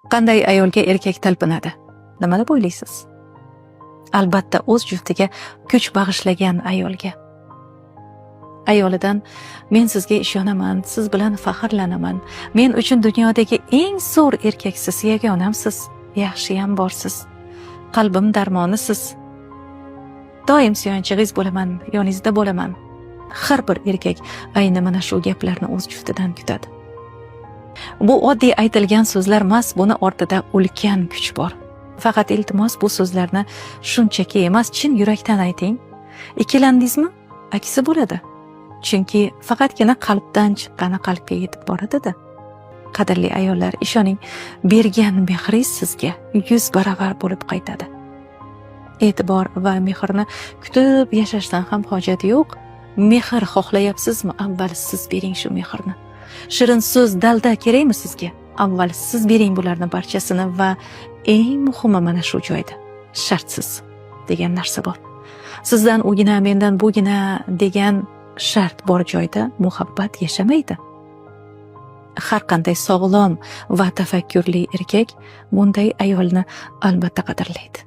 Qanday ayolga erkak talpinadi? Nima deb o'ylaysiz? Albatta o'z juftiga kuch bag'ishlagan ayolga. Ayolidan men sizga ishonaman, siz bilan faxrlanaman. Men uchun dunyodagi eng zo'r erkaksiz, yagonamsiz, yaxshiyam borsiz. Qalbim darmonisiz. Doim suyanchig'iz bo'laman, yoningizda bo'laman. Har bir erkak ayni mana shu gaplarni o'z juftidan kutadi. Bu oddiy aytilgan so'zlar emas, buni ortida ulkan kuch bor. Faqat iltimos bu so'zlarni shunchaki emas, chin yurakdan ayting. Ikkilandingizmi? Aksi bo'ladi. Chunki faqatgina qalbdan chiqqani qalbga yetib boradi-da. Qadrli ayollar, ishoning, bergan mehringiz sizga 100 baravar bo'lib qaytadi. E'tibor va mehrni kutib yashashdan ham hojat yo'q. Mehr xohlayapsizmi? Avval siz bering shu mehrni. Shirin so'z, dalda kerakmi sizga? Avval siz bering bularning barchasini va eng muhimi mana shu joyda shartsiz degan narsa bor. Sizdan ugina, mendan bugina degan shart bor joyda muhabbat yashamaydi. Har qanday sog'lom va tafakkurli erkak bunday ayolni albatta qadrlaydi.